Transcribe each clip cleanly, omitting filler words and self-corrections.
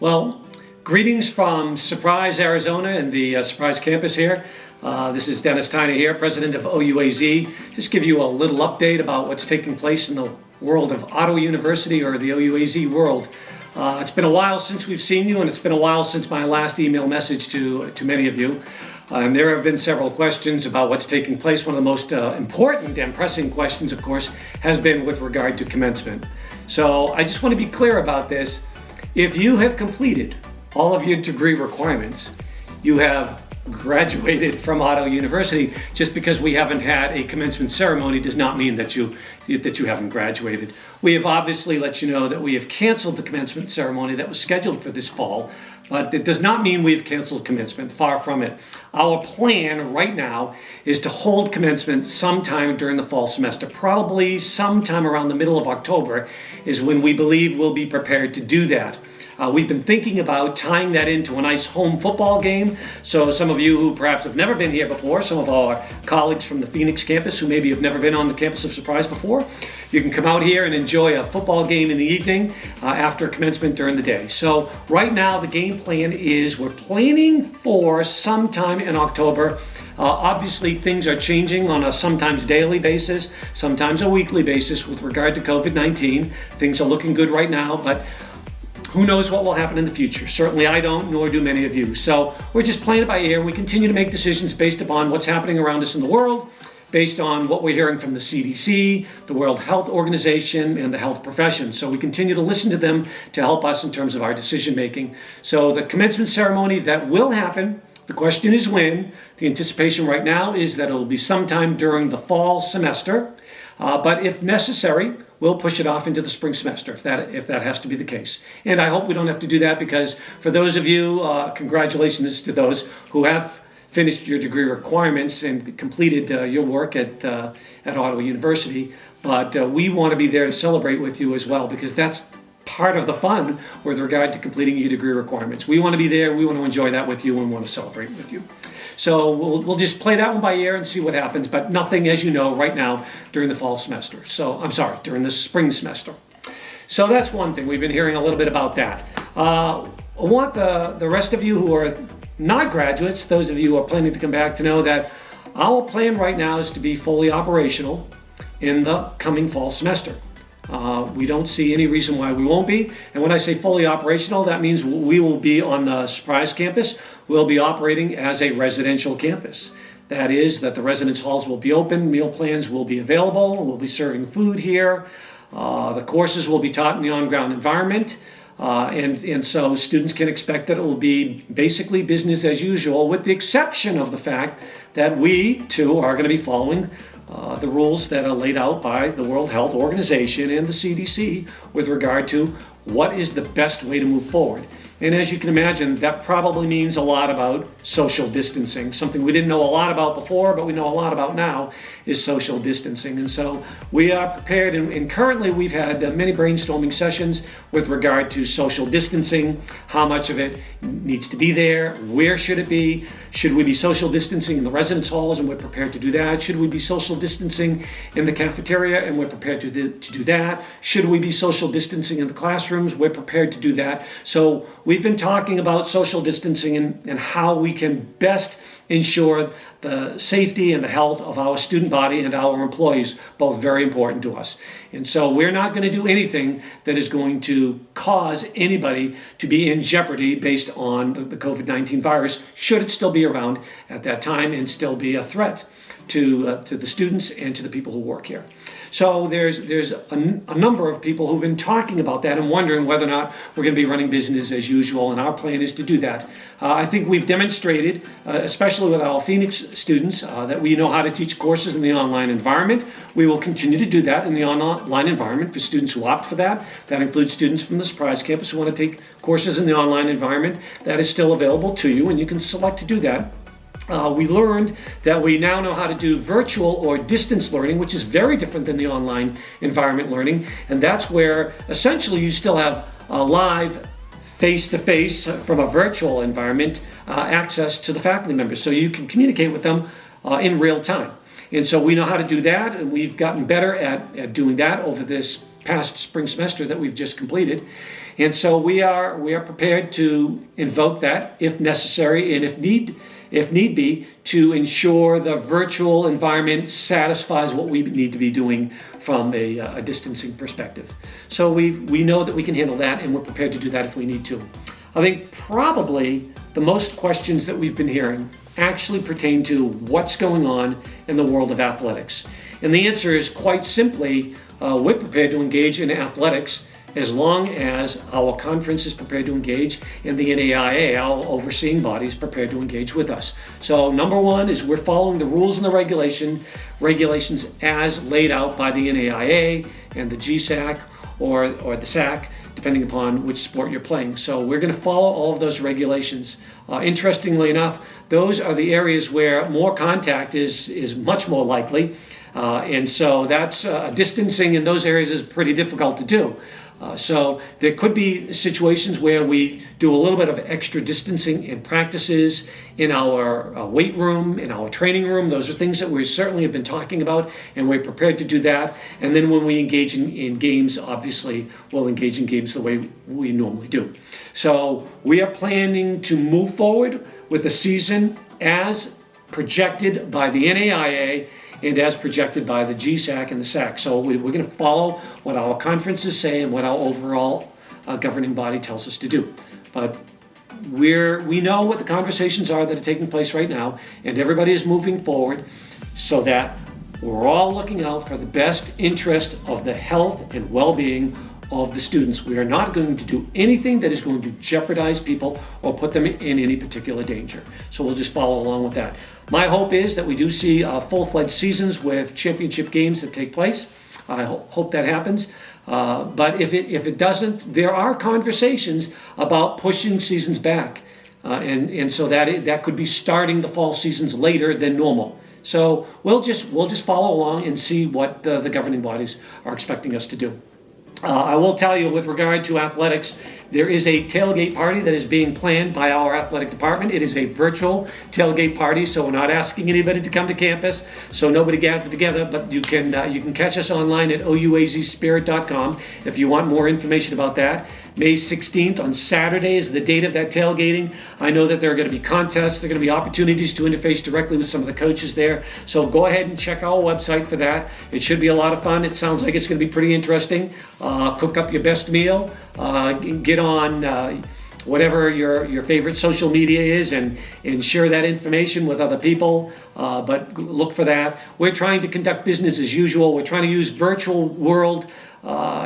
Well, greetings from Surprise, Arizona and the Surprise campus here. This is Dennis Tyner here, president of OUAZ. Just give you a little update about what's taking place in the world of Ottawa University, or the OUAZ world. It's been a while since we've seen you, and it's been a while since my last email message to many of you. And there have been several questions about what's taking place. One of the most important and pressing questions, of course, has been with regard to commencement. So I just want to be clear about this. If you have completed all of your degree requirements, you have graduated from Ottawa University. Just because we haven't had a commencement ceremony does not mean that you haven't graduated. We have obviously let you know that we have canceled the commencement ceremony that was scheduled for this fall, but it does not mean we've canceled commencement. Far from it. Our plan right now is to hold commencement sometime during the fall semester. Probably sometime around the middle of October is when we believe we'll be prepared to do that. We've been thinking about tying that into a nice home football game. So some of you who perhaps have never been here before, some of our colleagues from the Phoenix campus who maybe have never been on the campus of Surprise before, you can come out here and enjoy a football game in the evening after commencement during the day. So right now the game plan is we're planning for sometime in October. Obviously things are changing on a sometimes daily basis, sometimes a weekly basis with regard to COVID-19. Things are looking good right now, but who knows what will happen in the future? Certainly I don't, nor do many of you. So we're just playing it by ear. We continue to make decisions based upon what's happening around us in the world, based on what we're hearing from the CDC, the World Health Organization, and the health profession. So we continue to listen to them to help us in terms of our decision making. So the commencement ceremony, that will happen. The question is when. The anticipation right now is that it will be sometime during the fall semester. But if necessary, we'll push it off into the spring semester if that has to be the case. And I hope we don't have to do that, because for those of you, congratulations to those who have finished your degree requirements and completed your work at Ottawa University. But we want to be there to celebrate with you as well, because that's part of the fun with regard to completing your degree requirements. We want to be there, we want to enjoy that with you, and want to celebrate with you. So we'll just play that one by ear and see what happens, but nothing, as you know, right now during the fall semester. So, I'm sorry, during the spring semester. So that's one thing. We've been hearing a little bit about that. I want the rest of you who are not graduates, those of you who are planning to come back, to know that our plan right now is to be fully operational in the coming fall semester. We don't see any reason why we won't be. And when I say fully operational, that means we will be on the Surprise campus. We'll be operating as a residential campus. That is, that the residence halls will be open, meal plans will be available, we'll be serving food here. The courses will be taught in the on-ground environment. And so students can expect that it will be basically business as usual, with the exception of the fact that we, too, are going to be following the rules that are laid out by the World Health Organization and the CDC with regard to what is the best way to move forward. And as you can imagine, that probably means a lot about social distancing. Something we didn't know a lot about before, but we know a lot about now, is social distancing. And so we are prepared, and currently we've had many brainstorming sessions with regard to social distancing, how much of it needs to be there, where should it be, should we be social distancing in the residence halls, and we're prepared to do that, should we be social distancing in the cafeteria, and we're prepared to do that, should we be social distancing in the classrooms, we're prepared to do that. So we've been talking about social distancing and how we can best ensure the safety and the health of our student body and our employees, both very important to us. And so we're not going to do anything that is going to cause anybody to be in jeopardy based on the COVID-19 virus, should it still be around at that time and still be a threat to the students and to the people who work here. So there's a number of people who've been talking about that and wondering whether or not we're going to be running business as usual, and our plan is to do that. I think we've demonstrated, especially with our Phoenix students, that we know how to teach courses in the online environment. We will continue to do that in the online environment for students who opt for that. That includes students from the Surprise campus who want to take courses in the online environment. That is still available to you, and you can select to do that. We learned that we now know how to do virtual or distance learning, which is very different than the online environment learning. And that's where essentially you still have a live face-to-face from a virtual environment access to the faculty members. So you can communicate with them in real time. And so we know how to do that, and we've gotten better at doing that over this past spring semester that we've just completed. And so we are prepared to invoke that if necessary, and if need be, to ensure the virtual environment satisfies what we need to be doing from a distancing perspective. So we know that we can handle that, and we're prepared to do that if we need to. I think probably the most questions that we've been hearing actually pertain to what's going on in the world of athletics. And the answer is quite simply, we're prepared to engage in athletics as long as our conference is prepared to engage and the NAIA, our overseeing body, is prepared to engage with us. So number one is we're following the rules and the regulations as laid out by the NAIA and the GSAC or the SAC, depending upon which sport you're playing. So we're going to follow all of those regulations. Interestingly enough, those are the areas where more contact is much more likely. And so that's distancing in those areas is pretty difficult to do. So there could be situations where we do a little bit of extra distancing in practices, in our weight room, in our training room. Those are things that we certainly have been talking about, and we're prepared to do that. And then when we engage in games, obviously, we'll engage in games the way we normally do. So we are planning to move forward with the season as projected by the NAIA and as projected by the GSAC and the SAC. So we're going to follow what our conferences say and what our overall governing body tells us to do. But we know what the conversations are that are taking place right now, and everybody is moving forward so that we're all looking out for the best interest of the health and well-being of the students. We are not going to do anything that is going to jeopardize people or put them in any particular danger. So we'll just follow along with that. My hope is that we do see full-fledged seasons with championship games that take place. I hope that happens. But if it doesn't, there are conversations about pushing seasons back. And so that could be starting the fall seasons later than normal. So we'll just follow along and see what the governing bodies are expecting us to do. I will tell you, with regard to athletics, there is a tailgate party that is being planned by our athletic department. It is a virtual tailgate party, so we're not asking anybody to come to campus, so nobody gather together, but you can catch us online at ouazspirit.com if you want more information about that. May 16th on Saturday is the date of that tailgating. I know that there are going to be contests, there are going to be opportunities to interface directly with some of the coaches there, so go ahead and check our website for that. It should be a lot of fun. It sounds like it's going to be pretty interesting. Cook up your best meal, get on whatever your favorite social media is and share that information with other people, but look for that. We're trying to conduct business as usual. We're trying to use virtual world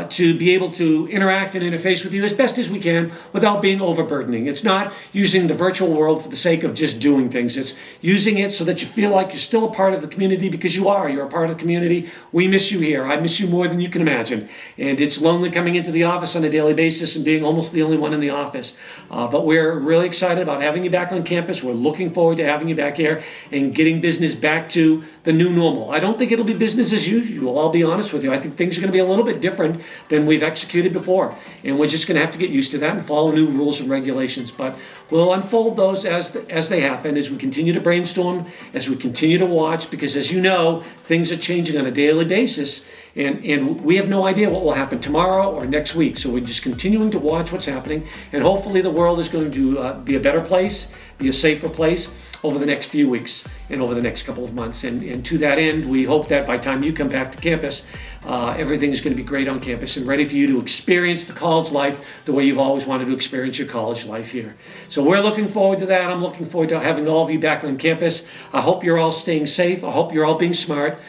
to be able to interact and interface with you as best as we can without being overburdening. It's not using the virtual world for the sake of just doing things. It's using it so that you feel like you're still a part of the community, because you are. You're a part of the community. We miss you here. I miss you more than you can imagine. And it's lonely coming into the office on a daily basis and being almost the only one in the office. But we're really excited about having you back on campus. We're looking forward to having you back here and getting business back to the new normal. I don't think it'll be business as usual. I'll be honest with you. I think things are going to be a little bit different than we've executed before, and we're just going to have to get used to that and follow new rules and regulations. But we'll unfold those as they happen, as we continue to brainstorm, as we continue to watch, because as you know, things are changing on a daily basis, and we have no idea what will happen tomorrow or next week. So we're just continuing to watch what's happening, and hopefully the world is going to be a better place, be a safer place over the next few weeks and over the next couple of months. And to that end, we hope that by the time you come back to campus, everything is going to be great on campus and ready for you to experience the college life the way you've always wanted to experience your college life here. So we're looking forward to that. I'm looking forward to having all of you back on campus. I hope you're all staying safe. I hope you're all being smart.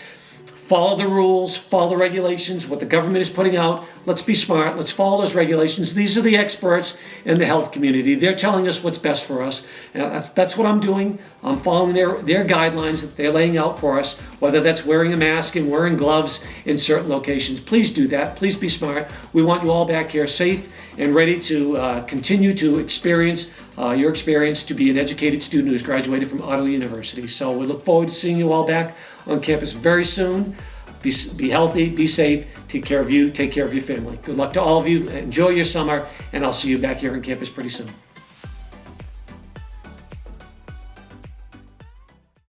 Follow the rules, follow the regulations, what the government is putting out. Let's be smart. Let's follow those regulations. These are the experts in the health community. They're telling us what's best for us. That's what I'm doing. I'm following their guidelines that they're laying out for us, whether that's wearing a mask and wearing gloves in certain locations. Please do that. Please be smart. We want you all back here safe and ready to continue to experience your experience to be an educated student who's graduated from Ottawa University. So we look forward to seeing you all back on campus very soon. Be healthy, be safe, take care of you, take care of your family. Good luck to all of you. Enjoy your summer, and I'll see you back here on campus pretty soon.